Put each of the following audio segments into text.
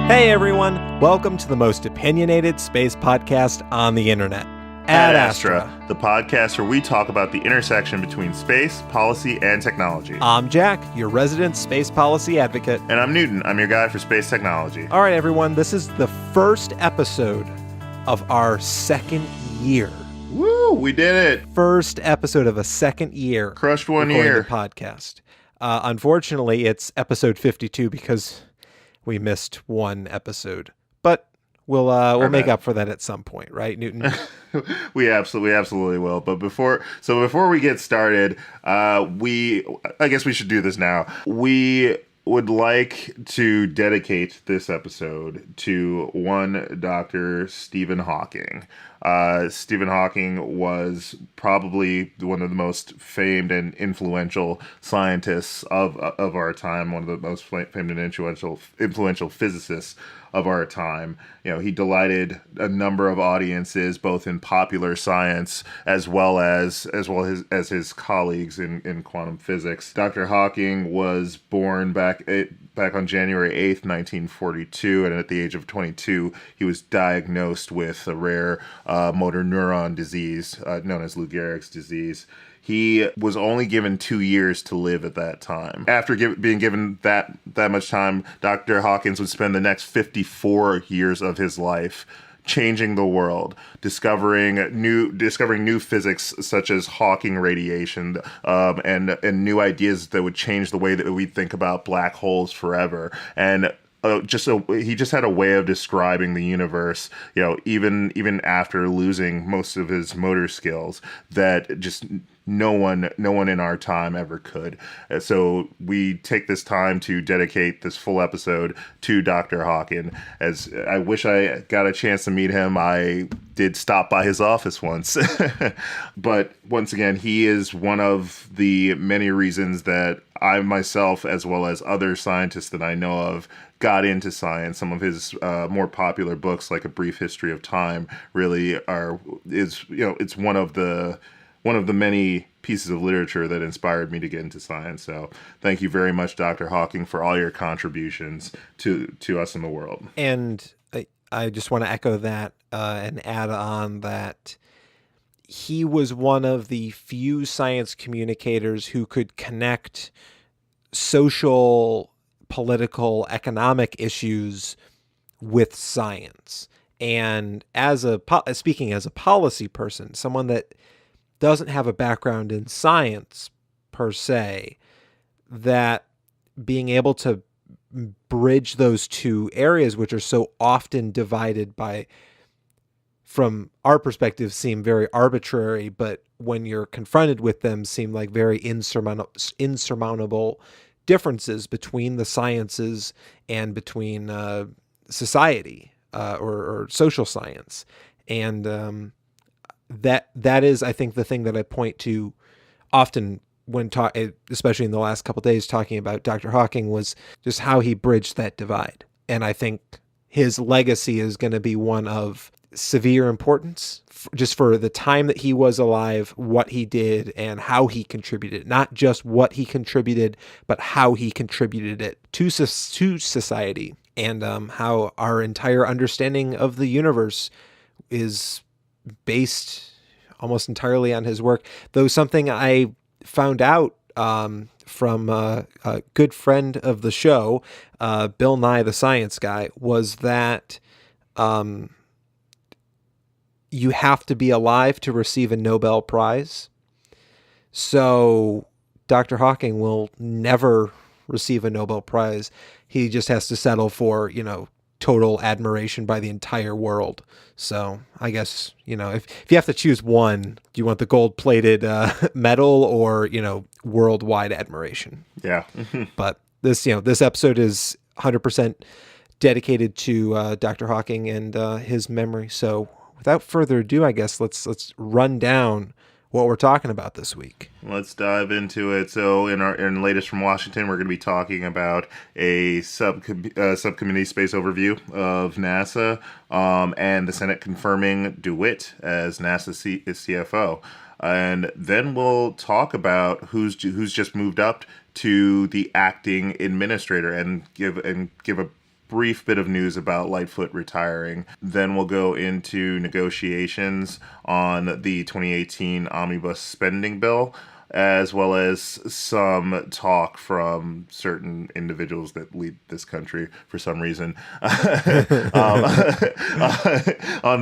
Hey everyone, welcome to the most opinionated space podcast on the internet, Ad Astra, the podcast where we talk about the intersection between space, policy, and technology. I'm Jack, your resident space policy advocate. And I'm Newton, I'm your guy for space technology. All right everyone, this is the first episode of our second year. Woo, we did it. First episode of a second year. Crushed one year. The podcast. Unfortunately, it's episode 52 because we missed one episode, but we'll make up for that at some point, right, Newton? we absolutely will. But before we get started, I guess we should do this now. We would like to dedicate this episode to one Dr. Stephen Hawking. Stephen Hawking was probably one of the most famed and influential scientists of our time, one of the most famed and influential physicists of our time. You know, he delighted a number of audiences, both in popular science as well as his colleagues in quantum physics. Dr. Hawking was born back on January 8th, 1942, and at the age of 22, he was diagnosed with a rare motor neuron disease known as Lou Gehrig's disease. He was only given 2 years to live at that time. After being given that much time, Dr. Hawkins would spend the next 54 years of his life changing the world, discovering new physics such as Hawking radiation, and new ideas that would change the way that we think about black holes forever. And he just had a way of describing the universe, you know, even after losing most of his motor skills, that just no one in our time ever could. So we take this time to dedicate this full episode to Dr. Hawking. As I wish I got a chance to meet him. I did stop by his office once. But once again, he is one of the many reasons that I myself, as well as other scientists that I know of, got into science. Some of his more popular books, like A Brief History of Time, really it's one of the many pieces of literature that inspired me to get into science. So thank you very much, Dr. Hawking, for all your contributions to us in the world. And I just want to echo that and add on that he was one of the few science communicators who could connect social, political, economic issues with science. And speaking as a policy person, someone that doesn't have a background in science per se, that being able to bridge those two areas, which are so often divided from our perspective, seem very arbitrary, but when you're confronted with them, seem like very insurmountable differences between the sciences and between society or social science. And that is, I think, the thing that I point to often when especially in the last couple of days talking about Dr. Hawking, was just how he bridged that divide. And I think his legacy is going to be one of severe importance just for the time that he was alive, what he did, and how he contributed. Not just what he contributed, but how he contributed it to society, and how our entire understanding of the universe is based almost entirely on his work. Though something I found out from a good friend of the show, Bill Nye the Science Guy, was that you have to be alive to receive a Nobel Prize. So Dr. Hawking will never receive a Nobel Prize. He just has to settle for, total admiration by the entire world. So I guess, if you have to choose one, do you want the gold-plated medal or, worldwide admiration? Yeah. But this episode is 100% dedicated to Dr. Hawking and his memory. So without further ado, I guess let's run down what we're talking about this week. Let's dive into it. So in latest from Washington, we're going to be talking about a subcommittee space overview of NASA, and the Senate confirming DeWitt as NASA CFO. And then we'll talk about who's just moved up to the acting administrator and give a brief bit of news about Lightfoot retiring. Then we'll go into negotiations on the 2018 Omnibus spending bill, as well as some talk from certain individuals that lead this country for some reason on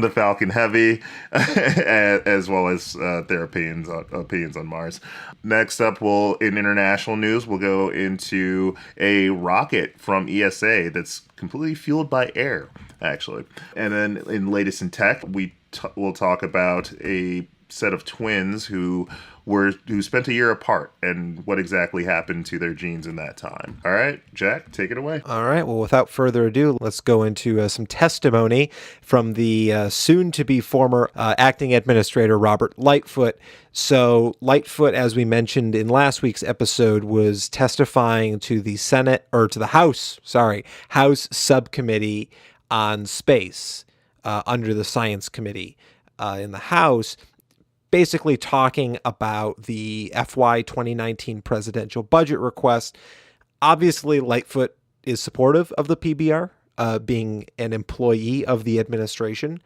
the Falcon Heavy, as well as their opinions on Mars. Next up, in international news, we'll go into a rocket from ESA that's completely fueled by air, actually. And then in latest in tech, we'll talk about a set of twins who spent a year apart and what exactly happened to their genes in that time. All right, Jack, take it away. All right. Well, without further ado, let's go into some testimony from the soon-to-be former acting administrator, Robert Lightfoot. So Lightfoot, as we mentioned in last week's episode, was testifying to the House Subcommittee on Space under the Science Committee in the House, basically talking about the FY 2019 presidential budget request. Obviously, Lightfoot is supportive of the PBR, being an employee of the administration,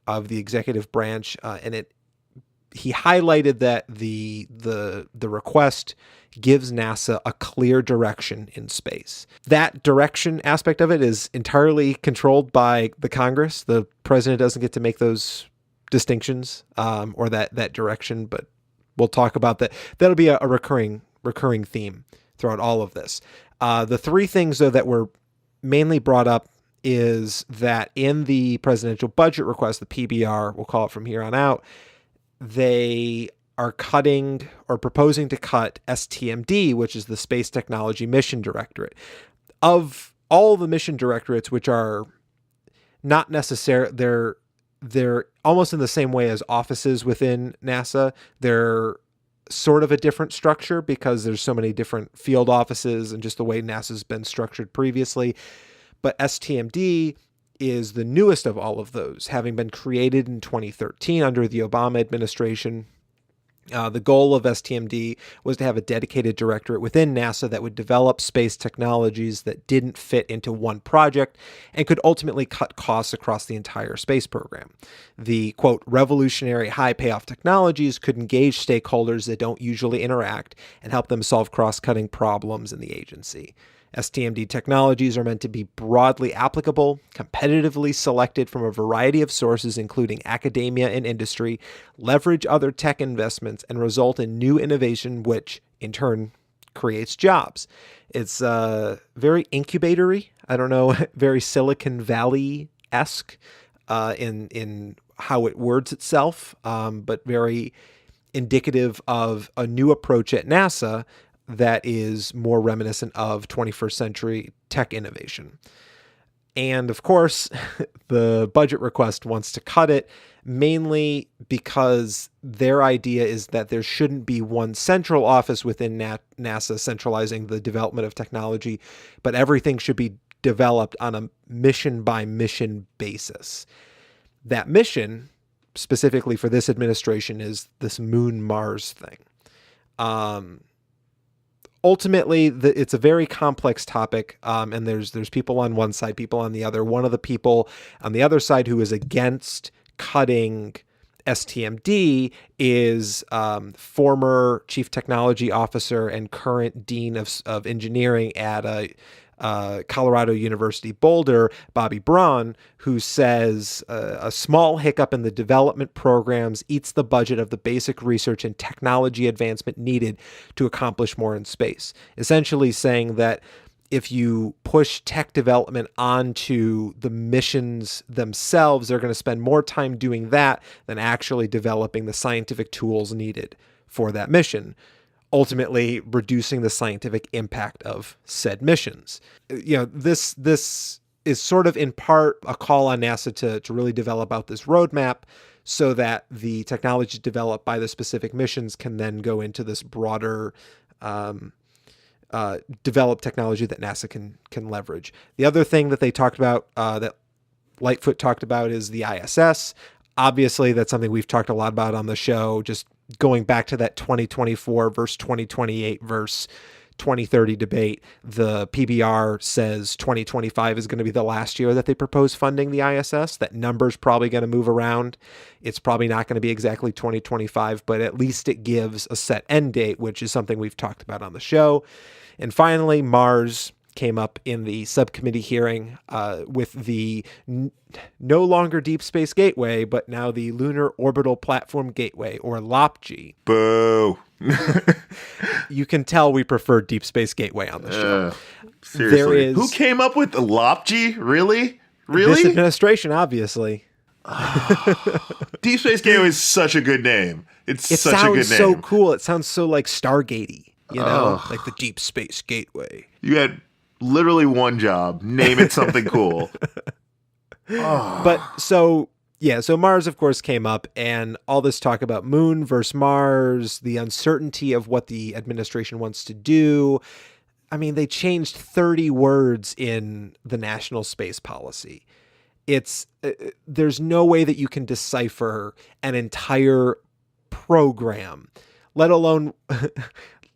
of the executive branch, and he highlighted that the request gives NASA a clear direction in space. That direction aspect of it is entirely controlled by the Congress. The president doesn't get to make those distinctions or that direction, but we'll talk about that. That'll be a recurring theme throughout all of this. The three things, though, that were mainly brought up is that in the presidential budget request, the PBR, we'll call it from here on out, they are cutting or proposing to cut STMD, which is the Space Technology Mission Directorate. Of all the mission directorates, which are not necessary, they're almost in the same way as offices within NASA. They're sort of a different structure because there's so many different field offices and just the way NASA's been structured previously. But STMD is the newest of all of those, having been created in 2013 under the Obama administration. The goal of STMD was to have a dedicated directorate within NASA that would develop space technologies that didn't fit into one project and could ultimately cut costs across the entire space program. The, quote, revolutionary high payoff technologies could engage stakeholders that don't usually interact and help them solve cross-cutting problems in the agency. STMD technologies are meant to be broadly applicable, competitively selected from a variety of sources, including academia and industry, leverage other tech investments, and result in new innovation, which, in turn, creates jobs. It's very incubatory, I don't know, very Silicon Valley-esque in how it words itself, but very indicative of a new approach at NASA that is more reminiscent of 21st century tech innovation. And of course, the budget request wants to cut it, mainly because their idea is that there shouldn't be one central office within NASA centralizing the development of technology, but everything should be developed on a mission-by-mission basis. That mission, specifically for this administration, is this Moon-Mars thing. Ultimately, it's a very complex topic, and there's people on one side, people on the other. One of the people on the other side who is against cutting STMD is former chief technology officer and current dean of engineering at Colorado University Boulder, Bobby Braun, who says a small hiccup in the development programs eats the budget of the basic research and technology advancement needed to accomplish more in space. Essentially saying that if you push tech development onto the missions themselves, they're going to spend more time doing that than actually developing the scientific tools needed for that mission, ultimately reducing the scientific impact of said missions. You know, this is sort of in part a call on NASA to really develop out this roadmap so that the technology developed by the specific missions can then go into this broader developed technology that NASA can leverage. The other thing that they talked about, that Lightfoot talked about, is the ISS. Obviously, that's something we've talked a lot about on the show, just going back to that 2024 versus 2028 versus 2030 debate. The PBR says 2025 is going to be the last year that they propose funding the ISS. That number's probably going to move around. It's probably not going to be exactly 2025, but at least it gives a set end date, which is something we've talked about on the show. And finally, Mars came up in the subcommittee hearing with the no longer Deep Space Gateway, but now the Lunar Orbital Platform Gateway, or LOPG. Boo. You can tell we prefer Deep Space Gateway on the show. Seriously. Who came up with the LOPG? Really? This administration, obviously. Deep Space Gateway is such a good name. It such a good name. It sounds so cool. It sounds so like Stargatey, you know, like the Deep Space Gateway. You had literally one job: name it something cool. But so Mars, of course, came up, and all this talk about Moon versus Mars, the uncertainty of what the administration wants to do. I mean, they changed 30 words in the national space policy. There's no way that you can decipher an entire program, let alone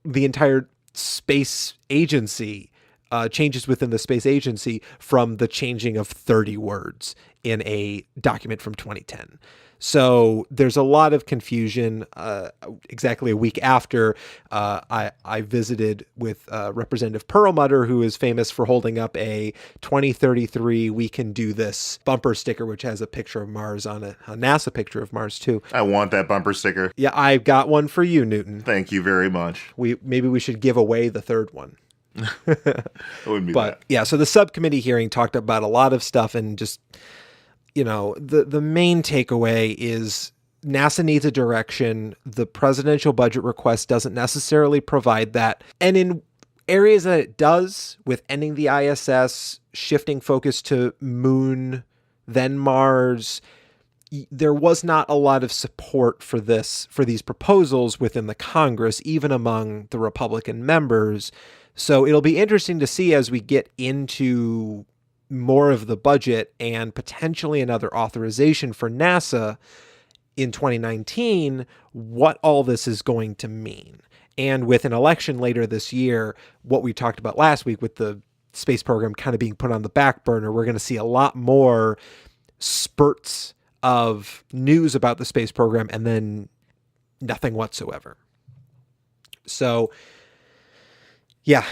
the entire space agency, changes within the space agency, from the changing of 30 words in a document from 2010. So there's a lot of confusion. Exactly a week after, I visited with Representative Perlmutter, who is famous for holding up a 2033 "We Can Do This" bumper sticker, which has a picture of Mars on a NASA picture of Mars too. I want that bumper sticker. Yeah, I've got one for you, Newton. Thank you very much. Maybe we should give away the third one. It wouldn't be bad. Yeah, so the subcommittee hearing talked about a lot of stuff, and just, you know, the main takeaway is NASA needs a direction. The presidential budget request doesn't necessarily provide that. And in areas that it does, with ending the ISS, shifting focus to Moon, then Mars, there was not a lot of support for these proposals within the Congress, even among the Republican members. So it'll be interesting to see as we get into more of the budget and potentially another authorization for NASA in 2019, what all this is going to mean. And with an election later this year, what we talked about last week with the space program kind of being put on the back burner, we're going to see a lot more spurts of news about the space program and then nothing whatsoever. So, yeah.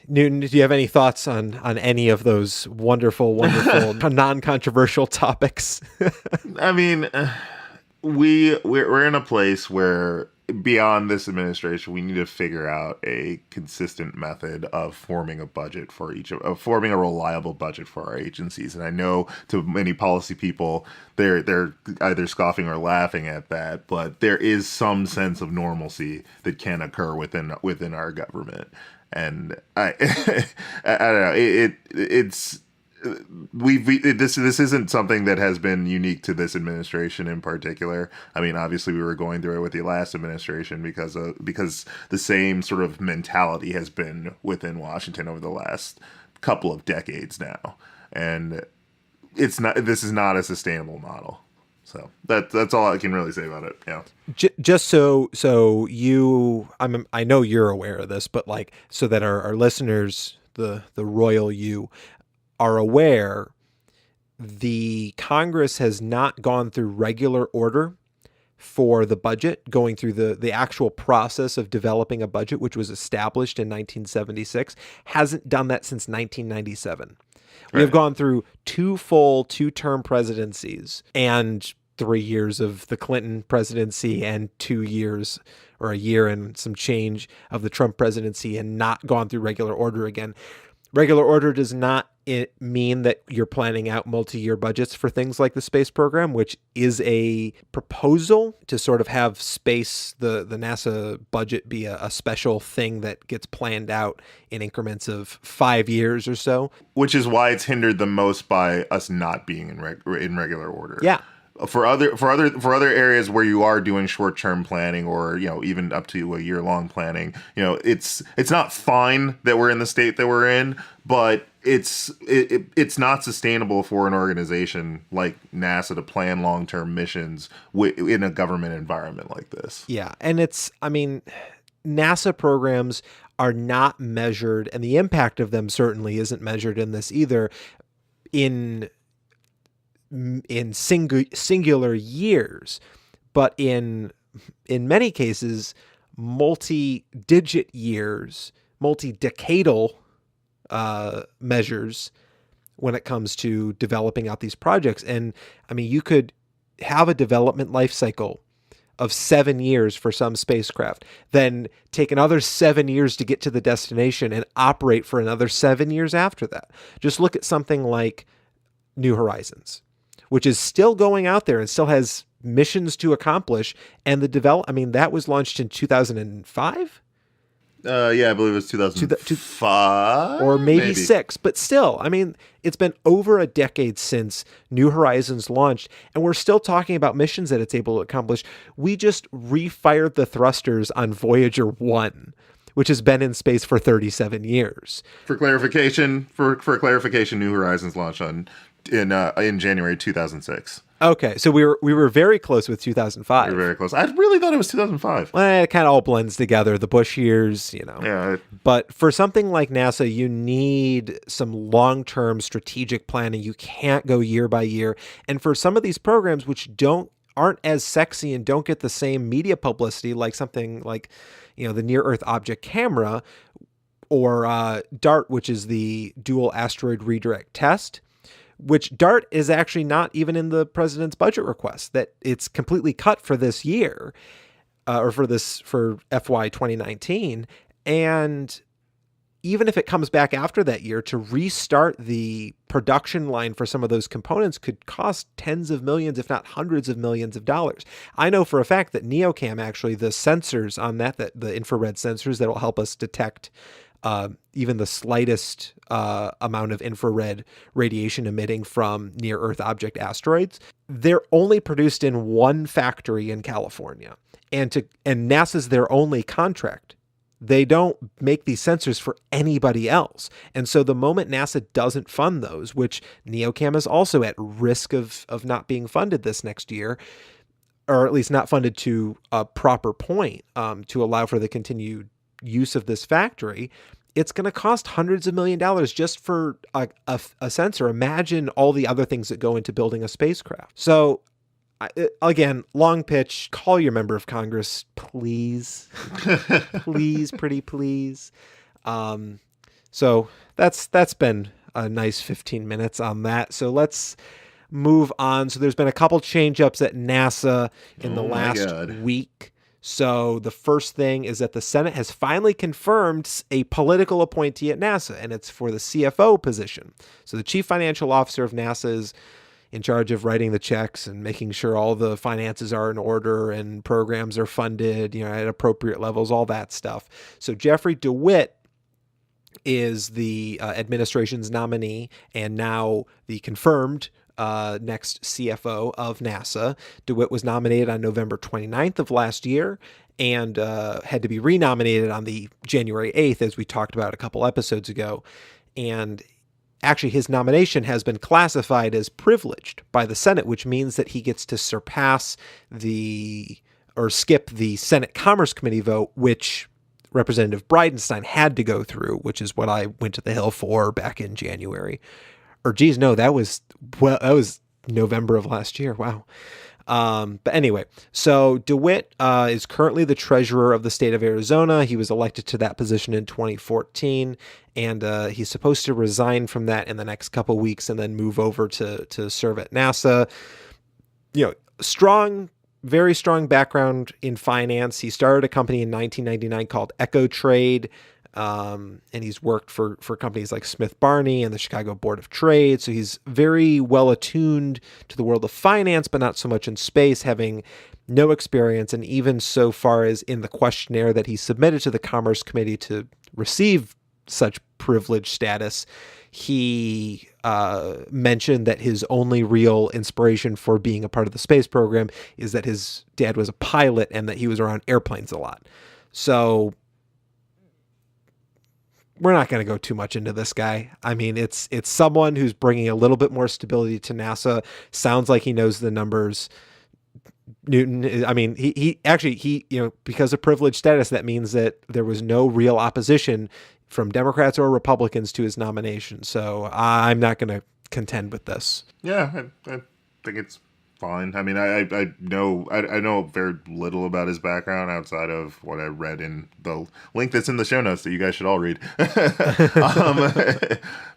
Newton, do you have any thoughts on any of those wonderful, non-controversial topics? I mean, we're in a place where, beyond this administration, we need to figure out a consistent method of forming a budget for forming a reliable budget for our agencies. And I know to many policy people, they're either scoffing or laughing at that, but there is some sense of normalcy that can occur within our government. And I don't know. This isn't something that has been unique to this administration in particular. I mean, obviously we were going through it with the last administration because the same sort of mentality has been within Washington over the last couple of decades now, and this is not a sustainable model. So that's all I can really say about it. Yeah. Just so I know you're aware of this, but like, so that our listeners, the royal you, are aware, the Congress has not gone through regular order for the budget, going through the actual process of developing a budget, which was established in 1976, hasn't done that since 1997. We have gone through two-term presidencies and 3 years of the Clinton presidency and 2 years or a year and some change of the Trump presidency, and not gone through regular order again. Regular order does not mean that you're planning out multi-year budgets for things like the space program, which is a proposal to sort of have space, the NASA budget, be a special thing that gets planned out in increments of 5 years or so. Which is why it's hindered the most by us not being in regular order. Yeah. For other areas where you are doing short-term planning, or, you know, even up to a year-long planning, you know, it's not fine that we're in the state that we're in, but it's not sustainable for an organization like NASA to plan long-term missions in a government environment like this. Yeah, and NASA programs are not measured, and the impact of them certainly isn't measured in this either, in singular years, but in many cases, multi-digit years, multi-decadal measures when it comes to developing out these projects. And I mean, you could have a development life cycle of 7 years for some spacecraft, then take another 7 years to get to the destination and operate for another 7 years after that. Just look at something like New Horizons, which is still going out there and still has missions to accomplish. And that was launched in 2005. Yeah, I believe it was 2005 or maybe 6, but still, I mean, it's been over a decade since New Horizons launched, and we're still talking about missions that it's able to accomplish. We just refired the thrusters on Voyager 1, which has been in space for 37 years. For clarification, New Horizons launched in January 2006. Okay, so we were very close with 2005. We were very close. I really thought it was 2005. Well, it kind of all blends together, the Bush years, Yeah. But for something like NASA, you need some long-term strategic planning. You can't go year by year. And for some of these programs, which aren't as sexy and don't get the same media publicity, like something like, the Near Earth Object Camera, or DART, which is the Dual Asteroid Redirect Test, which DART is actually not even in the president's budget request, that it's completely cut for this year, or for FY 2019. And even if it comes back after that year, to restart the production line for some of those components could cost tens of millions, if not hundreds of millions of dollars. I know for a fact that NeoCam, actually, the sensors on that the infrared sensors that will help us detect even the slightest amount of infrared radiation emitting from near-Earth object asteroids, they're only produced in one factory in California, and NASA's their only contract. They don't make these sensors for anybody else. And so the moment NASA doesn't fund those, which NeoCam is also at risk of not being funded this next year, or at least not funded to a proper point to allow for the continued use of this factory, it's going to cost hundreds of $millions just for a sensor. Imagine all the other things that go into building a spacecraft. So again, long pitch, call your member of Congress, please. Please, pretty please. So that's been a nice 15 minutes on that. So let's move on. So there's been a couple change-ups at NASA in the last week. So the first thing is that the Senate has finally confirmed a political appointee at NASA, and it's for the CFO position. So the chief financial officer of NASA is in charge of writing the checks and making sure all the finances are in order and programs are funded, at appropriate levels, all that stuff. So Jeffrey DeWitt is the administration's nominee and now the confirmed next CFO of NASA. DeWitt was nominated on November 29th of last year and had to be renominated on the January 8th, as we talked about a couple episodes ago. And actually, his nomination has been classified as privileged by the Senate, which means that he gets to skip the Senate Commerce Committee vote, which Representative Bridenstine had to go through, which is what I went to the Hill for back in January. Or geez, no, that was November of last year. Wow. But anyway, so DeWitt is currently the treasurer of the state of Arizona. He was elected to that position in 2014, and he's supposed to resign from that in the next couple weeks and then move over to serve at NASA. Very strong background in finance. He started a company in 1999 called Echo Trade. And he's worked for companies like Smith Barney and the Chicago Board of Trade. So he's very well attuned to the world of finance, but not so much in space, having no experience. And even so far as in the questionnaire that he submitted to the Commerce Committee to receive such privileged status, he mentioned that his only real inspiration for being a part of the space program is that his dad was a pilot and that he was around airplanes a lot. So we're not going to go too much into this guy. I mean, it's someone who's bringing a little bit more stability to NASA. Sounds like he knows the numbers. Newton, I mean, he actually, because of privileged status, that means that there was no real opposition from Democrats or Republicans to his nomination. So I'm not going to contend with this. Yeah, I think it's fine. I mean, I know very little about his background outside of what I read in the link that's in the show notes that you guys should all read.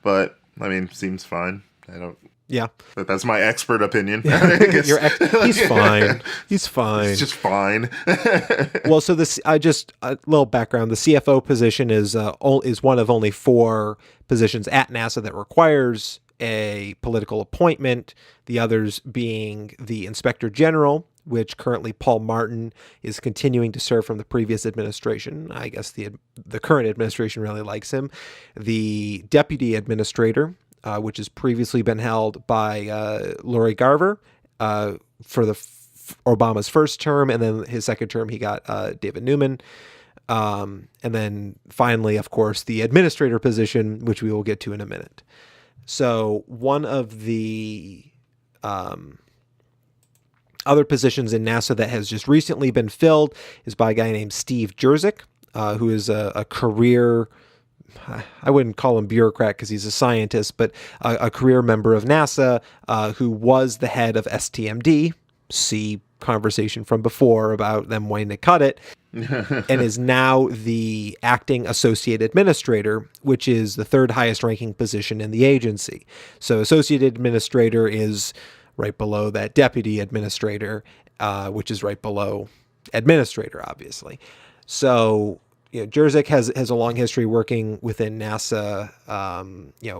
But I mean, seems fine. I don't. Yeah, but that's my expert opinion. He's fine. He's fine. He's just fine. Well, so just a little background. The CFO position is one of only 4 positions at NASA that requires a political appointment. The others being the Inspector General, which currently Paul Martin is continuing to serve from the previous administration. I guess the current administration really likes him. The Deputy Administrator, which has previously been held by Lori Garver for Obama's first term, and then his second term he got David Newman. And then finally, of course, the administrator position, which we will get to in a minute. So one of the other positions in NASA that has just recently been filled is by a guy named Steve Jurczyk, who is a career, I wouldn't call him bureaucrat because he's a scientist, but a career member of NASA who was the head of STMD. See conversation from before about them wanting to cut it. And is now the acting associate administrator, which is the 3rd highest ranking position in the agency. So associate administrator is right below that deputy administrator, which is right below administrator, obviously. So, Jurczyk has a long history working within NASA,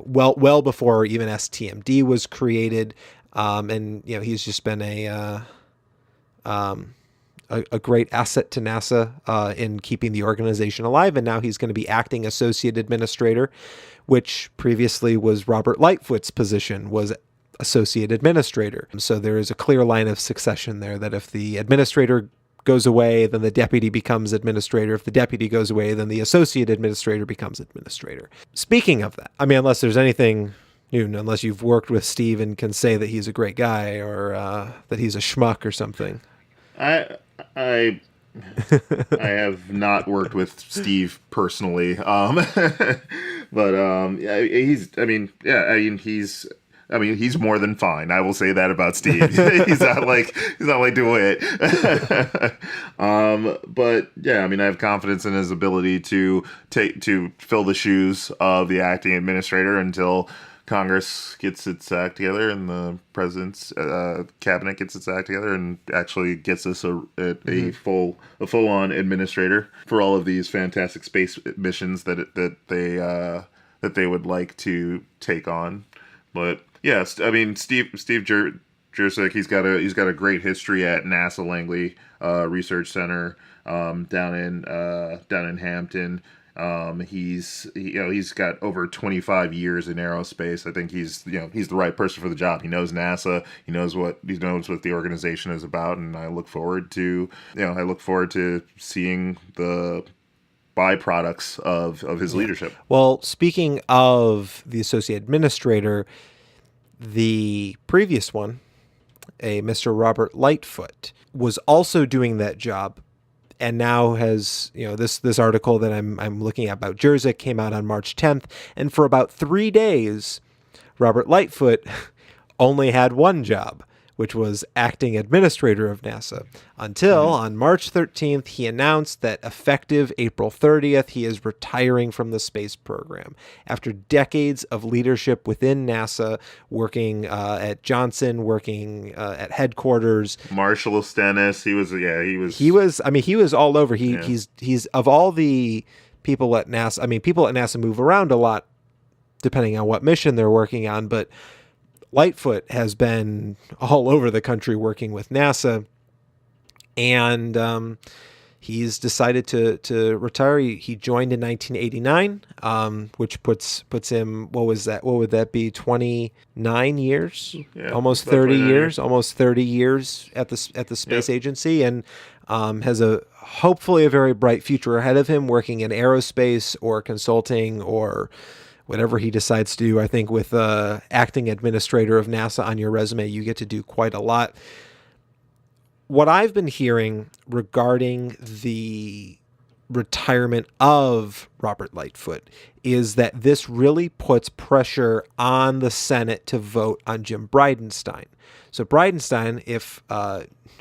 well before even STMD was created. And, he's just been a great asset to NASA in keeping the organization alive. And now he's going to be acting associate administrator, which previously was Robert Lightfoot's position, was associate administrator. So there is a clear line of succession there that if the administrator goes away, then the deputy becomes administrator. If the deputy goes away, then the associate administrator becomes administrator. Speaking of that, I mean, unless there's anything new, unless you've worked with Steve and can say that he's a great guy or that he's a schmuck or something. I have not worked with Steve personally, but he's more than fine. I will say that about Steve. he's not like DeWitt. But yeah, I mean, I have confidence in his ability to fill the shoes of the acting administrator until Congress gets its act together and the president's cabinet gets its act together and actually gets us a full-on administrator for all of these fantastic space missions that they would like to take on. But yes, I mean Steve Jurczyk, he's got a great history at NASA Langley Research Center down in Hampton. He's got over 25 years in aerospace. I think he's the right person for the job. He knows NASA. He knows what the organization is about, and I look forward to seeing the byproducts of his leadership. Well, speaking of the associate administrator, the previous one, a Mr. Robert Lightfoot, was also doing that job. And now has, this article that I'm looking at about Jurczyk came out on March 10th. And for about 3 days, Robert Lightfoot only had one job, which was acting administrator of NASA, until on March 13th, he announced that effective April 30th, he is retiring from the space program. After decades of leadership within NASA, working at Johnson, working at headquarters. Marshall Stennis, he was all over. He's of all the people at NASA, people at NASA move around a lot depending on what mission they're working on, but Lightfoot has been all over the country working with NASA, and he's decided to retire. He joined in 1989, which puts him, what would that be, 29 years? Yeah, almost 30 years, almost 30 years at the space agency, and has hopefully a very bright future ahead of him working in aerospace or consulting or whatever he decides to do. I think with acting administrator of NASA on your resume, you get to do quite a lot. what I've been hearing regarding the retirement of Robert Lightfoot is that this really puts pressure on the Senate to vote on Jim Bridenstine. So Bridenstine, if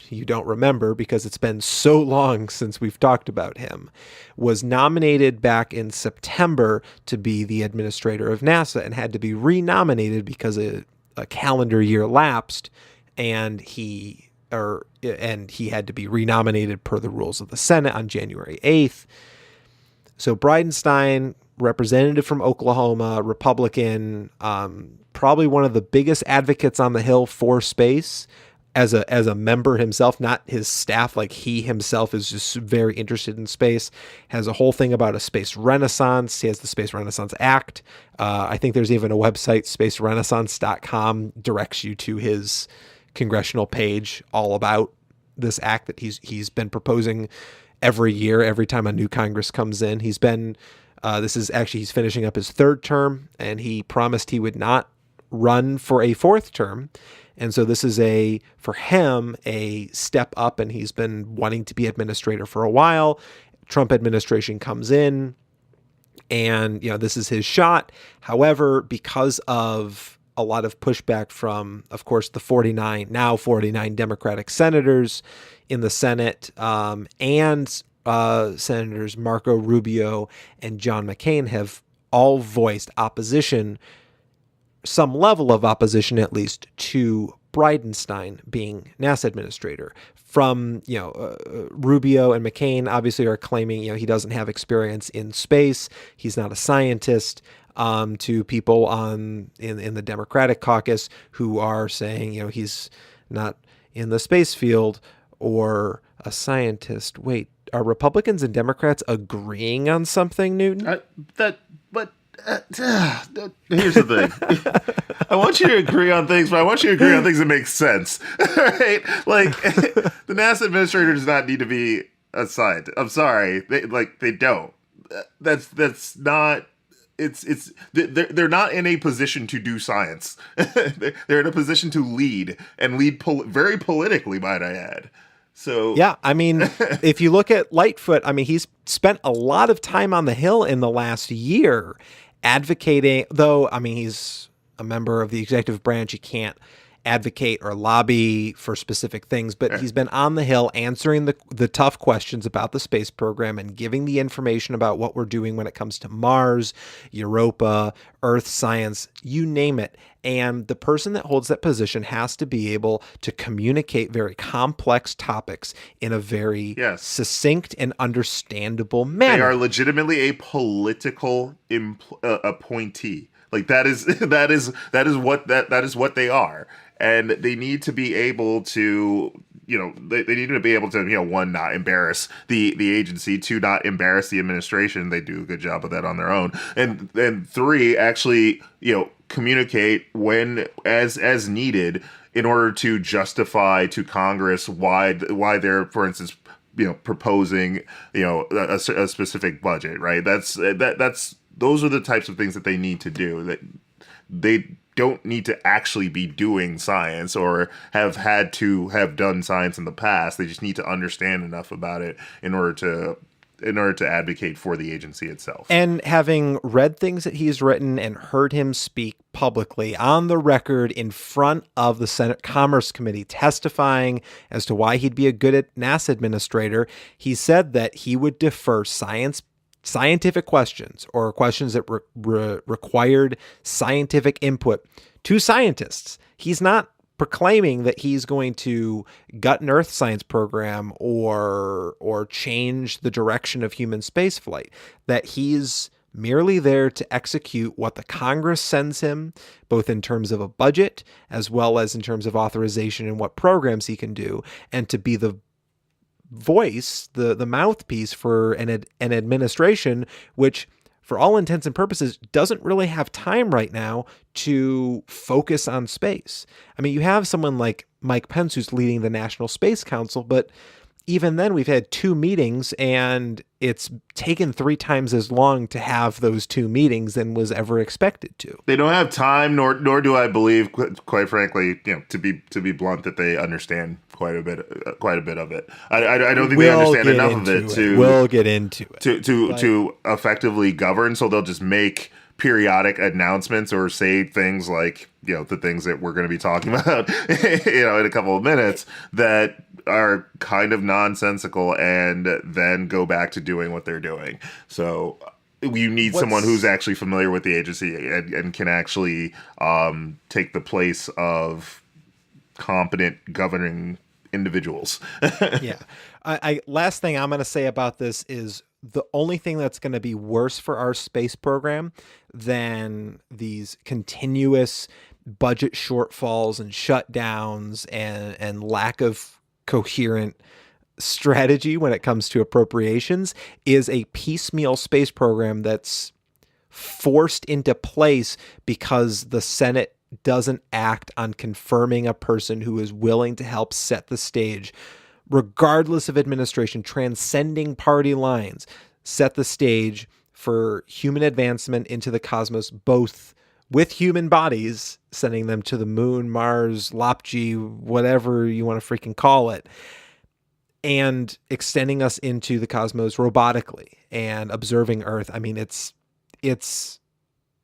you don't remember because it's been so long since we've talked about him, was nominated back in September to be the administrator of NASA and had to be renominated because a calendar year lapsed, and he had to be renominated per the rules of the Senate on January 8th. So Bridenstine, representative from Oklahoma, Republican, probably one of the biggest advocates on the Hill for space as a member himself, not his staff. Like, he himself is just very interested in space, has a whole thing about a space renaissance. He has the Space Renaissance Act. I think there's even a website, spacerenaissance.com, directs you to his congressional page all about this act that he's been proposing every year, every time a new Congress comes in. He's finishing up his third term, and he promised he would not run for a fourth term. And so this is for him, a step up, and he's been wanting to be administrator for a while. Trump administration comes in, and, this is his shot. However, because of a lot of pushback from, of course, the 49 Democratic senators in the Senate, and Senators Marco Rubio and John McCain have all voiced opposition, some level of opposition at least, to Bridenstine being NASA administrator. From, Rubio and McCain obviously are claiming, he doesn't have experience in space. He's not a scientist. To people in the Democratic caucus who are saying, he's not in the space field or a scientist. Wait, are Republicans and Democrats agreeing on something, Newton? Here's the thing. I want you to agree on things, but I want you to agree on things that make sense. Right? Like, the NASA administrator does not need to be a scientist. I'm sorry. They don't. That's not... They're not in a position to do science. They're in a position to lead, and lead very politically, might I add. So yeah, if you look at Lightfoot, he's spent a lot of time on the Hill in the last year advocating, though, he's a member of the executive branch. He can't advocate or lobby for specific things, but he's been on the Hill answering the tough questions about the space program and giving the information about what we're doing when it comes to Mars, Europa, Earth science, you name it. And the person that holds that position has to be able to communicate very complex topics in a very succinct and understandable manner. They are legitimately a political appointee. Like, that is what they are. And they need to be able to, they need to be able to, one, not embarrass the agency, two, not embarrass the administration. They do a good job of that on their own. And then three, actually, communicate when as needed in order to justify to Congress why they're, for instance, proposing, a specific budget, right? Those are the types of things that they need to do. That they don't need to actually be doing science or have had to have done science in the past. They just need to understand enough about it in order to advocate for the agency itself. And having read things that he's written and heard him speak publicly on the record in front of the Senate Commerce Committee testifying as to why he'd be a good NASA administrator, he said that he would defer scientific questions or questions that required scientific input to scientists. He's not proclaiming that he's going to gut an Earth science program or change the direction of human spaceflight, that he's merely there to execute what the Congress sends him, both in terms of a budget as well as in terms of authorization and what programs he can do, and to be the voice, the mouthpiece for an administration which, for all intents and purposes, doesn't really have time right now to focus on space. You have someone like Mike Pence who's leading the National Space Council, but even then, we've had 2 meetings, and it's taken 3 times as long to have those 2 meetings than was ever expected to. They don't have time, nor do I believe, quite frankly, to be blunt, that they understand quite a bit of it. I don't think they understand enough of it to. We'll get into it to effectively govern. So they'll just make periodic announcements or say things like, the things that we're going to be talking about, in a couple of minutes, that are kind of nonsensical, and then go back to doing what they're doing. So you need someone who's actually familiar with the agency and can actually take the place of competent governing individuals. Yeah. Last thing I'm going to say about this is the only thing that's going to be worse for our space program than these continuous budget shortfalls and shutdowns and lack of coherent strategy when it comes to appropriations is a piecemeal space program that's forced into place because the Senate doesn't act on confirming a person who is willing to help set the stage, regardless of administration, transcending party lines, set the stage for human advancement into the cosmos, both with human bodies, sending them to the moon, Mars, Lopji, whatever you want to freaking call it, and extending us into the cosmos robotically and observing Earth. I mean, it's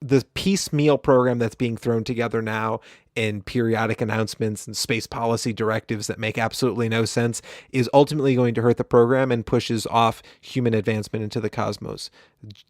the piecemeal program that's being thrown together now in periodic announcements and space policy directives that make absolutely no sense is ultimately going to hurt the program and pushes off human advancement into the cosmos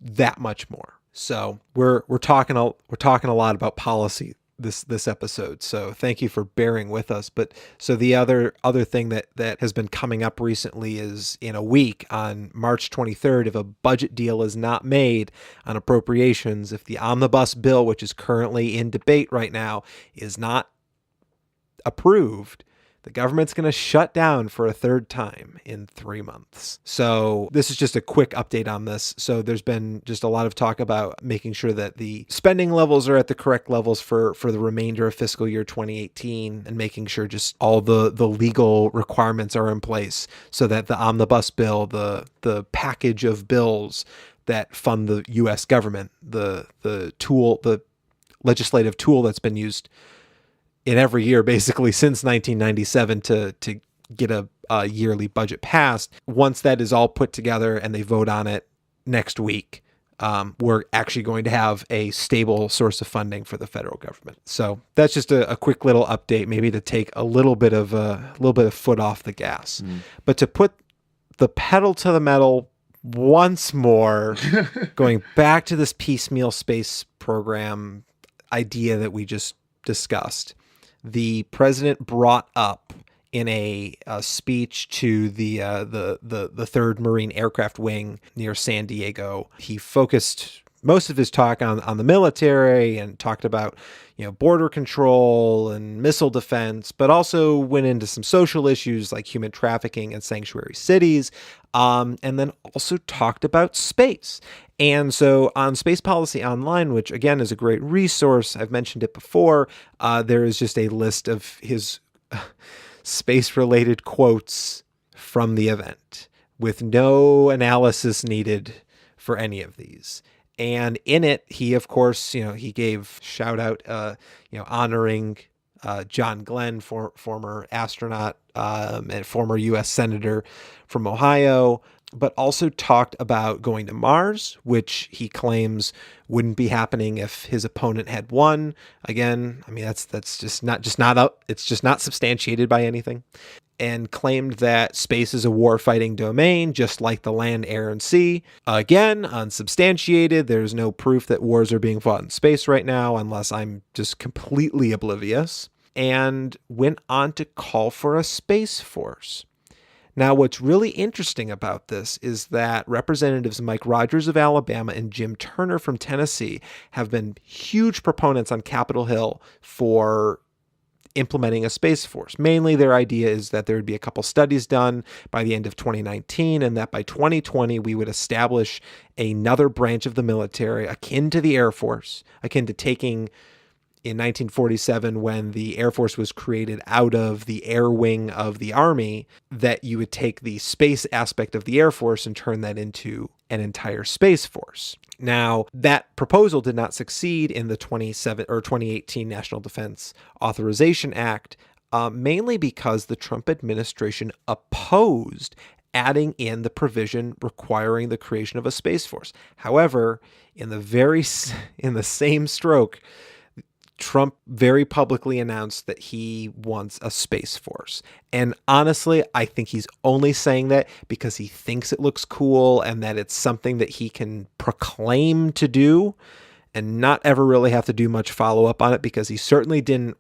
that much more. So we're talking a lot about policy this episode. So thank you for bearing with us. But so the other thing that has been coming up recently is in a week on March 23rd, if a budget deal is not made on appropriations, if the omnibus bill, which is currently in debate right now, is not approved, the government's going to shut down for a 3rd time in 3 months. So this is just a quick update on this. So there's been just a lot of talk about making sure that the spending levels are at the correct levels for the remainder of fiscal year 2018, and making sure just all the legal requirements are in place so that the omnibus bill, the package of bills that fund the U.S. government, the legislative tool that's been used in every year basically since 1997 to get a yearly budget passed. Once that is all put together and they vote on it next week, we're actually going to have a stable source of funding for the federal government. So that's just a quick little update, maybe to take a little bit of foot off the gas. But to put the pedal to the metal once more, going back to this piecemeal space program idea that we just discussed, the president brought up in a speech to the 3rd Marine Aircraft Wing near San Diego. He focused most of his talk on the military and talked about border control and missile defense, but also went into some social issues like human trafficking and sanctuary cities, and then also talked about space. And so on Space Policy Online, which again is a great resource, I've mentioned it before, there is just a list of his space-related quotes from the event with no analysis needed for any of these. And in it, he, of course, he gave shout out, honoring John Glenn, former astronaut and former U.S. Senator from Ohio, but also talked about going to Mars, which he claims wouldn't be happening if his opponent had won. Again, I mean, that's just not substantiated by anything. And claimed that space is a war-fighting domain, just like the land, air, and sea. Again, unsubstantiated. There's no proof that wars are being fought in space right now, unless I'm just completely oblivious. And went on to call for a space force. Now, what's really interesting about this is that Representatives Mike Rogers of Alabama and Jim Turner from Tennessee have been huge proponents on Capitol Hill for implementing a space force. Mainly their idea is that there would be a couple studies done by the end of 2019, and that by 2020 we would establish another branch of the military akin to the Air Force, akin to taking in 1947, when the Air Force was created out of the air wing of the Army, that you would take the space aspect of the Air Force and turn that into an entire Space Force. Now, that proposal did not succeed in the 2018 National Defense Authorization Act, mainly because the Trump administration opposed adding in the provision requiring the creation of a Space Force. However, in the same stroke, Trump very publicly announced that he wants a Space Force. And honestly, I think he's only saying that because he thinks it looks cool and that it's something that he can proclaim to do and not ever really have to do much follow-up on it, because he certainly didn't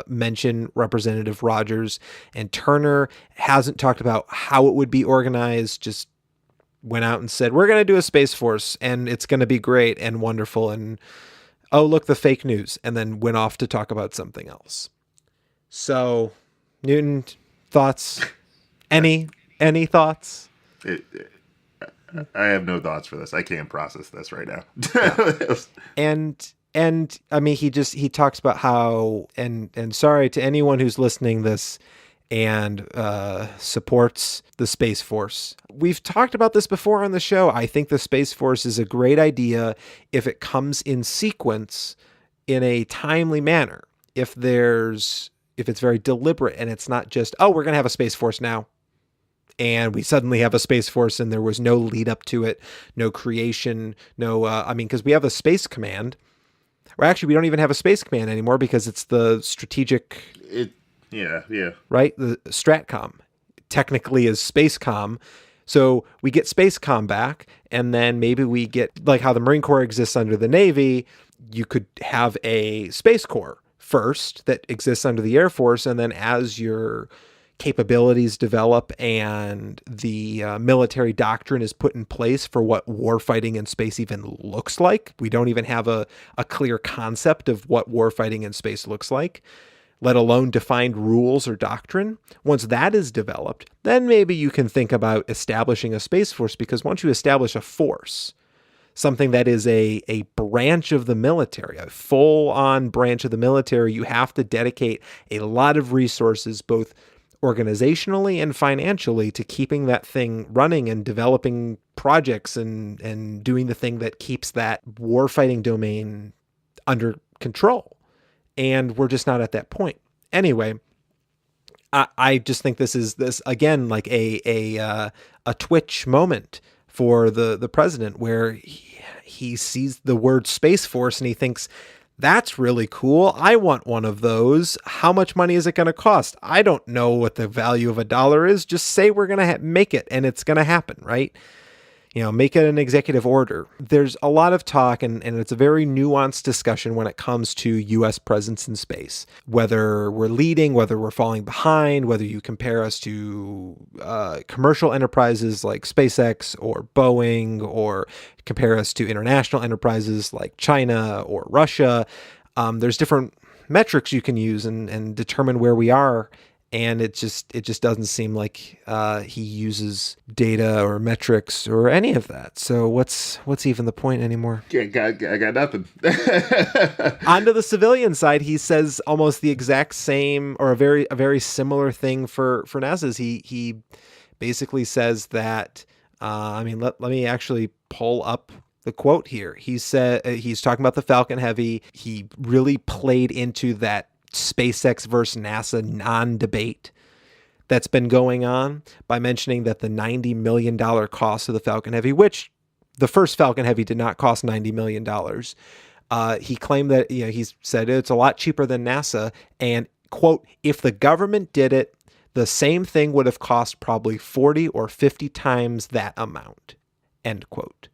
mention Representative Rogers, and Turner hasn't talked about how it would be organized, just went out and said, we're going to do a Space Force and it's going to be great and wonderful, and oh, look, the fake news, and then went off to talk about something else. So, Newton, thoughts? Any thoughts? I have no thoughts for this. I can't process this right now. And I mean, he talks about how, and sorry to anyone who's listening this and supports the Space Force. We've talked about this before on the show. I think the Space Force is a great idea if it comes in sequence in a timely manner. If it's very deliberate and it's not just, oh, we're going to have a Space Force now, and we suddenly have a Space Force and there was no lead up to it, no creation, because we have a Space Command. Or actually, we don't even have a Space Command anymore because it's the strategic... Yeah. Right? The Stratcom technically is Spacecom. So we get Spacecom back, and then maybe we get, like how the Marine Corps exists under the Navy, you could have a Space Corps first that exists under the Air Force, and then as your capabilities develop and the military doctrine is put in place for what warfighting in space even looks like. We don't even have a clear concept of what warfighting in space looks like, let alone defined rules or doctrine. Once that is developed, then maybe you can think about establishing a Space Force, because once you establish a force, something that is a branch of the military, a full-on branch of the military, you have to dedicate a lot of resources, both organizationally and financially, to keeping that thing running and developing projects and doing the thing that keeps that warfighting domain under control. And we're just not at that point. Anyway, I just think this again, like a twitch moment for the president, where he sees the word Space Force and he thinks, that's really cool. I want one of those. How much money is it going to cost? I don't know what the value of $1 is. Just say we're going to make it and it's going to happen, right? Make it an executive order. There's a lot of talk, and it's a very nuanced discussion when it comes to U.S. presence in space. Whether we're leading, whether we're falling behind, whether you compare us to commercial enterprises like SpaceX or Boeing, or compare us to international enterprises like China or Russia. There's different metrics you can use and determine where we are. And it just doesn't seem like he uses data or metrics or any of that. So what's even the point anymore? I got nothing. Onto the civilian side, he says almost the exact same, or a very similar thing for NASA's. He basically says that. Let me actually pull up the quote here. He said he's talking about the Falcon Heavy. He really played into that SpaceX versus NASA non-debate that's been going on by mentioning that the $90 million cost of the Falcon Heavy, which the first Falcon Heavy did not cost $90 million. He claimed that, he said it's a lot cheaper than NASA, and quote, if the government did it, the same thing would have cost probably 40 or 50 times that amount, end quote.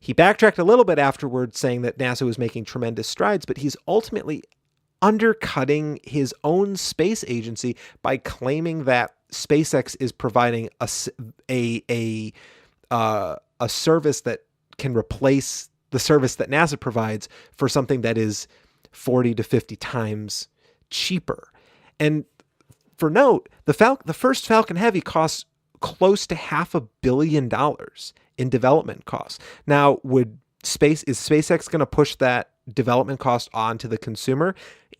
He backtracked a little bit afterwards, saying that NASA was making tremendous strides, but he's ultimately undercutting his own space agency by claiming that SpaceX is providing a service that can replace the service that NASA provides for something that is 40 to 50 times cheaper. And for note, the first Falcon Heavy costs close to $500 million in development costs. Now, is SpaceX going to push that development cost onto the consumer?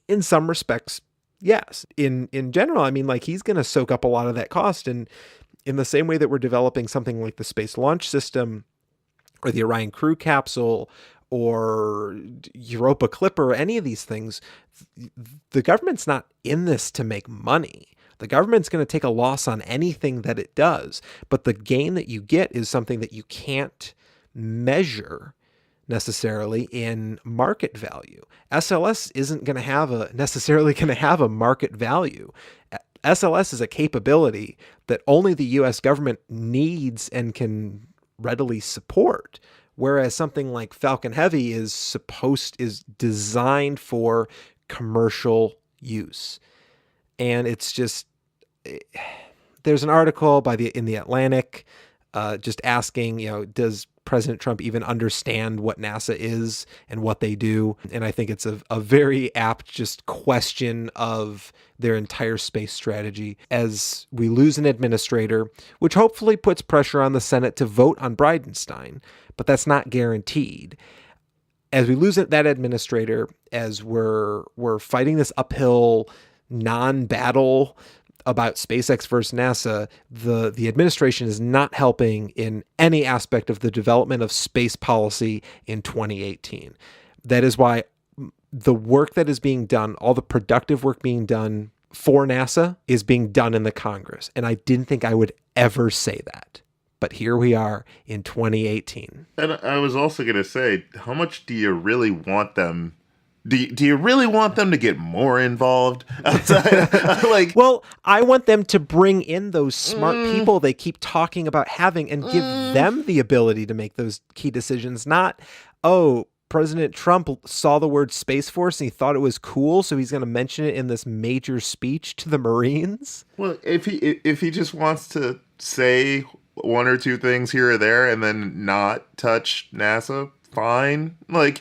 In some respects, yes. In general, I mean, like, he's going to soak up a lot of that cost. And in the same way that we're developing something like the Space Launch System or the Orion Crew Capsule or Europa Clipper, any of these things, the government's not in this to make money. The government's going to take a loss on anything that it does. But the gain that you get is something that you can't measure necessarily in market value. SLS isn't going to have necessarily going to have a market value. SLS is a capability that only the US government needs and can readily support. Whereas something like Falcon Heavy is designed for commercial use. And it's just, there's an article in the Atlantic just asking, does President Trump even understand what NASA is and what they do? And I think it's a very apt just question of their entire space strategy. As we lose an administrator, which hopefully puts pressure on the Senate to vote on Bridenstine, but that's not guaranteed. As we lose that administrator, as we're fighting this uphill non-battle about SpaceX versus NASA, the administration is not helping in any aspect of the development of space policy in 2018. That is why the work that is being done, all the productive work being done for NASA, is being done in the Congress. And I didn't think I would ever say that. But here we are in 2018. And I was also going to say, how much do you really want them? Do you really want them to get more involved? Well, I want them to bring in those smart people they keep talking about having and give them the ability to make those key decisions. Not, President Trump saw the word Space Force and he thought it was cool, so he's going to mention it in this major speech to the Marines. Well, if he just wants to say one or two things here or there and then not touch NASA, fine. That's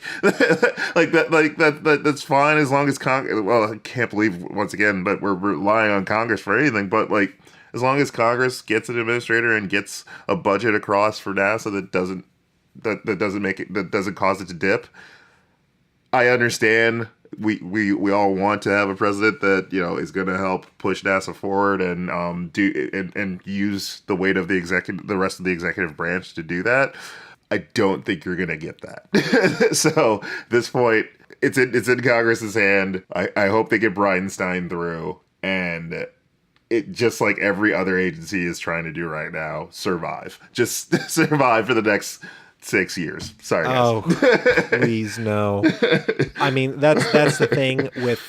fine as long as I can't believe once again that we're relying on Congress for anything, but as long as Congress gets an administrator and gets a budget across for NASA that doesn't cause it to dip. I understand we all want to have a president that is going to help push NASA forward and and use the weight of the rest of the executive branch to do that. I don't think you're going to get that. So at this point, it's in Congress's hand. I hope they get Bridenstine through, and it, just like every other agency is trying to do right now, survive. Just survive for the next 6 years. Sorry, guys. Oh, please no. I mean, that's the thing with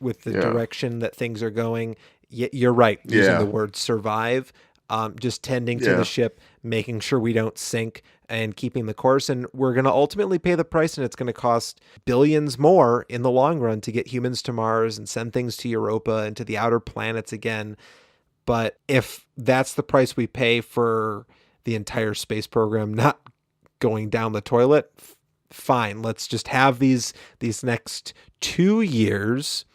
the direction that things are going. You're right. Using the word survive, just tending to the ship, making sure we don't sink, and keeping the course. And we're going to ultimately pay the price, and it's going to cost billions more in the long run to get humans to Mars and send things to Europa and to the outer planets again. But if that's the price we pay for the entire space program not going down the toilet, fine. Let's just have these next 2 years.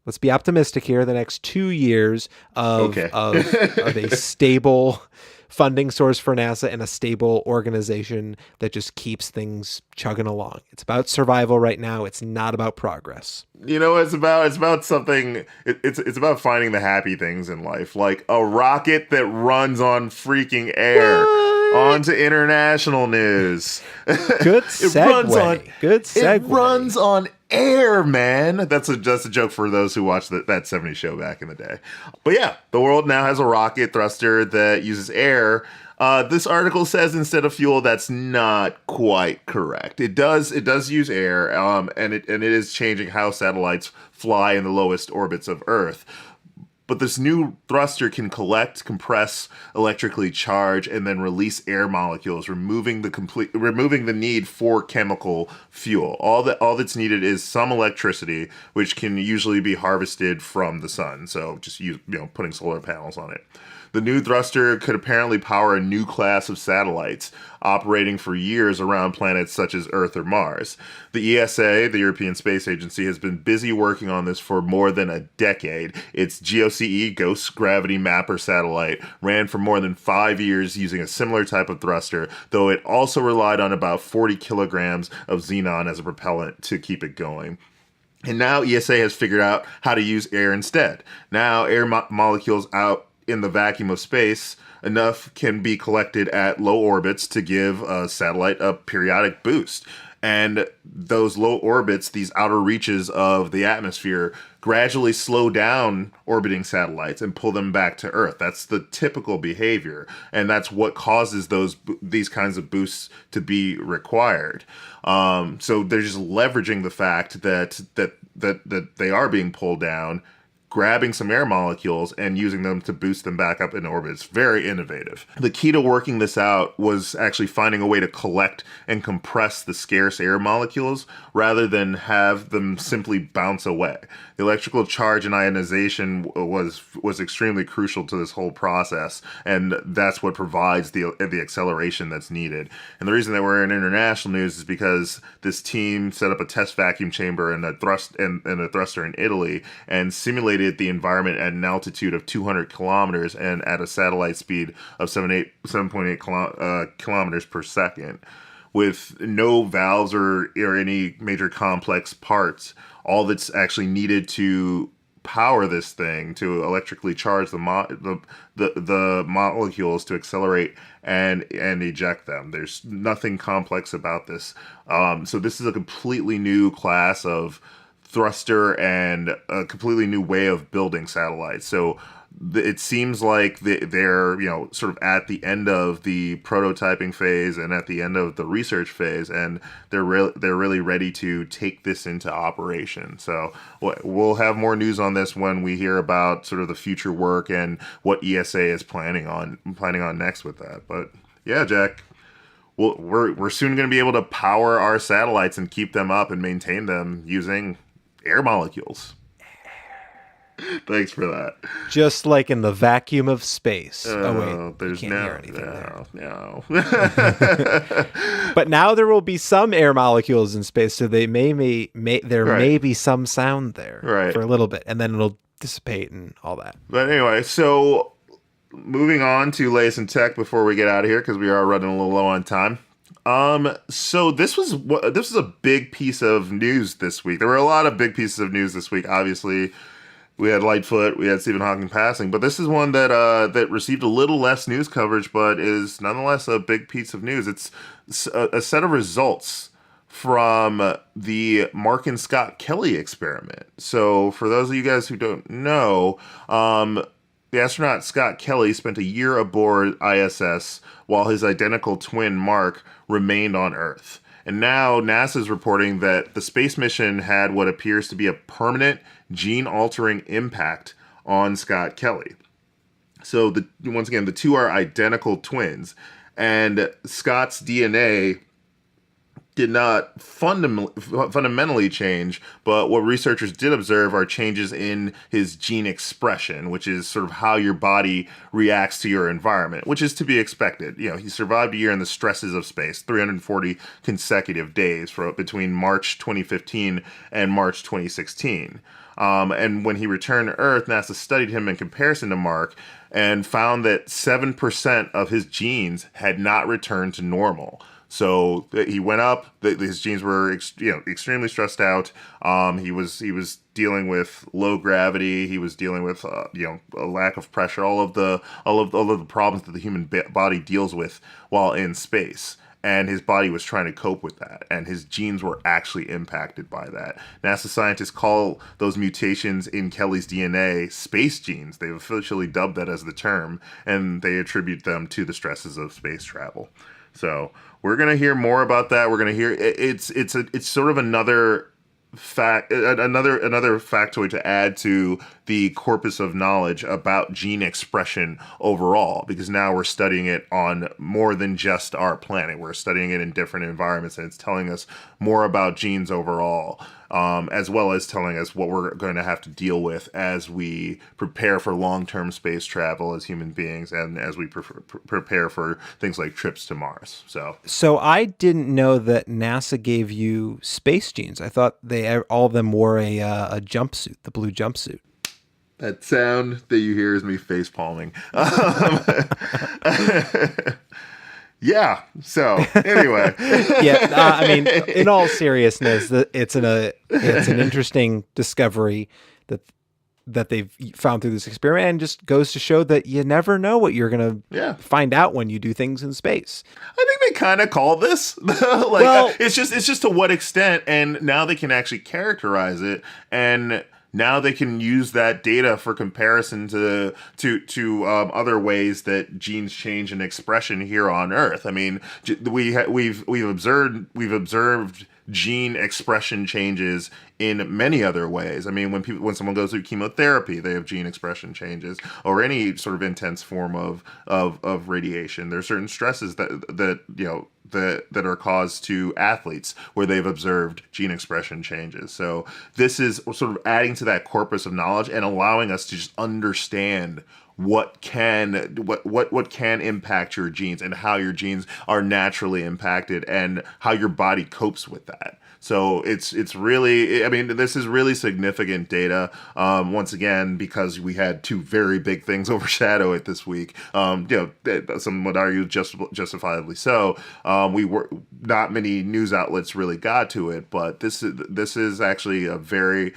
Let's be optimistic here. The next 2 years of a stable funding source for NASA and a stable organization that just keeps things chugging along. It's about survival right now. It's not about progress. It's about something. It's about finding the happy things in life, like a rocket that runs on freaking air. On to international news. Good segue. Good segue. It runs on air, man. That's a joke for those who watched that 70s show back in the day. But yeah, the world now has a rocket thruster that uses air. This article says instead of fuel, that's not quite correct. It does use air, and it is changing how satellites fly in the lowest orbits of Earth. But this new thruster can collect, compress, electrically charge, and then release air molecules, removing the need for chemical fuel. All that's needed is some electricity, which can usually be harvested from the sun. So just putting solar panels on it. The new thruster could apparently power a new class of satellites, operating for years around planets such as Earth or Mars. The ESA, the European Space Agency, has been busy working on this for more than a decade. Its GOCE, Ghost Gravity Mapper satellite, ran for more than 5 years using a similar type of thruster, though it also relied on about 40 kilograms of xenon as a propellant to keep it going. And now ESA has figured out how to use air instead. Now air molecules out in the vacuum of space, enough can be collected at low orbits to give a satellite a periodic boost. And those low orbits, these outer reaches of the atmosphere, gradually slow down orbiting satellites and pull them back to Earth. That's the typical behavior, and that's what causes these kinds of boosts to be required. So they're just leveraging the fact that they are being pulled down, grabbing some air molecules and using them to boost them back up in orbit. It's very innovative. The key to working this out was actually finding a way to collect and compress the scarce air molecules rather than have them simply bounce away. The electrical charge and ionization was extremely crucial to this whole process, and that's what provides the acceleration that's needed. And the reason that we're in international news is because this team set up a test vacuum chamber and a thruster in Italy and simulated the environment at an altitude of 200 kilometers and at a satellite speed of 7.8 kilometers per second, with no valves or any major complex parts. All that's actually needed to power this thing, to electrically charge the molecules to accelerate and eject them. There's nothing complex about this. So this is a completely new class of thruster and a completely new way of building satellites. So it seems like they're sort of at the end of the prototyping phase and at the end of the research phase, and they're really ready to take this into operation. So we'll have more news on this when we hear about sort of the future work and what ESA is planning on next with that. But yeah, Jack, we're soon going to be able to power our satellites and keep them up and maintain them using air molecules. Thanks for that. Just like in the vacuum of space. There's hear anything no. But now there will be some air molecules in space, so they may be some sound there for a little bit, and then it'll dissipate and all that. But anyway, so moving on to latest in tech before we get out of here, because we are running a little low on time. So this was a big piece of news this week. There were a lot of big pieces of news this week. Obviously, we had Lightfoot, we had Stephen Hawking passing, but this is one that received a little less news coverage, but is nonetheless a big piece of news. It's a set of results from the Mark and Scott Kelly experiment. So for those of you guys who don't know, the astronaut Scott Kelly spent a year aboard ISS while his identical twin Mark remained on Earth. And now NASA is reporting that the space mission had what appears to be a permanent gene-altering impact on Scott Kelly. So once again, the two are identical twins, and Scott's DNA did not fundamentally change, but what researchers did observe are changes in his gene expression, which is sort of how your body reacts to your environment, which is to be expected. He survived a year in the stresses of space, 340 consecutive days between March 2015 and March 2016. And when he returned to Earth, NASA studied him in comparison to Mark and found that 7% of his genes had not returned to normal. So he went up. His genes were, extremely stressed out. He was dealing with low gravity. He was dealing with, a lack of pressure. All of the problems that the human body deals with while in space. And his body was trying to cope with that, and his genes were actually impacted by that. NASA scientists call those mutations in Kelly's DNA space genes. They've officially dubbed that as the term, and they attribute them to the stresses of space travel. So we're going to hear more about that. We're going to hear it's sort of another factoid to add to the corpus of knowledge about gene expression overall, because now we're studying it on more than just our planet. We're studying it in different environments, and it's telling us more about genes overall, as well as telling us what we're going to have to deal with as we prepare for long-term space travel as human beings, and as we prepare for things like trips to Mars. So I didn't know that NASA gave you space genes. I thought all of them wore a jumpsuit, the blue jumpsuit. That sound that you hear is me face palming. Yeah. So anyway, I mean, in all seriousness, it's an interesting discovery that they've found through this experiment, and just goes to show that you never know what you're going to find out when you do things in space. I think they kind of call this it's just to what extent, and now they can actually characterize it, and now they can use that data for comparison to other ways that genes change in expression here on Earth. I mean, we've observed gene expression changes in many other ways. I mean, when someone goes through chemotherapy, they have gene expression changes, or any sort of intense form of radiation. There's certain stresses that are caused to athletes where they've observed gene expression changes. So this is sort of adding to that corpus of knowledge and allowing us to just understand what can impact your genes, and how your genes are naturally impacted, and how your body copes with that. So it's really, I mean, this is really significant data. Once again, because we had two very big things overshadow it this week. Some would argue justifiably so. We were not many news outlets really got to it, but this is actually very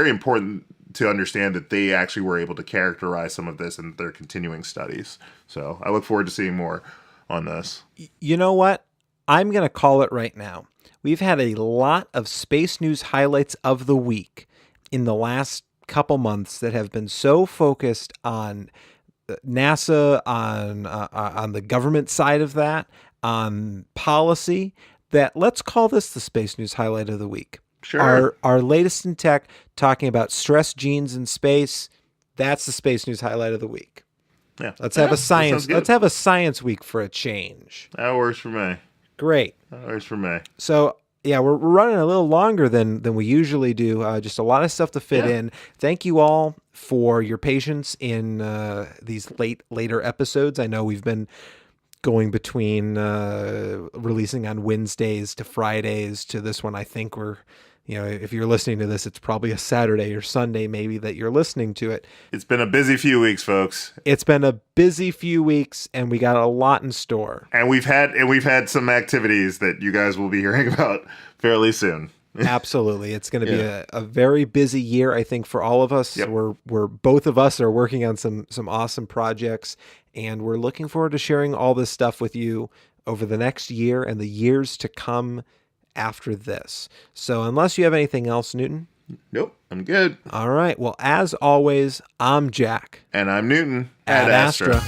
important to understand that they actually were able to characterize some of this in their continuing studies. So I look forward to seeing more on this. You know what? I'm going to call it right now. We've had a lot of space news highlights of the week in the last couple months that have been so focused on NASA, on the government side of that, on policy, that let's call this the space news highlight of the week. Sure. Our latest in tech, talking about stress genes in space. That's the space news highlight of the week. Yeah. Let's have a science week for a change. That works for me. Great. That works for me. So yeah, we're running a little longer than we usually do. Just a lot of stuff to fit in. Thank you all for your patience in these later episodes. I know we've been going between releasing on Wednesdays to Fridays to this one. I think if you're listening to this, it's probably a Saturday or Sunday maybe that you're listening to it. It's been a busy few weeks, folks. It's been a busy few weeks, and we got a lot in store. And we've had some activities that you guys will be hearing about fairly soon. Absolutely. It's going to be a very busy year, I think, for all of us. Yep. We're both of us are working on some awesome projects, and we're looking forward to sharing all this stuff with you over the next year and the years to come after this. So unless you have anything else, Newton? Nope, I'm good. All right. Well, as always, I'm Jack. And I'm Newton. Ad Astra.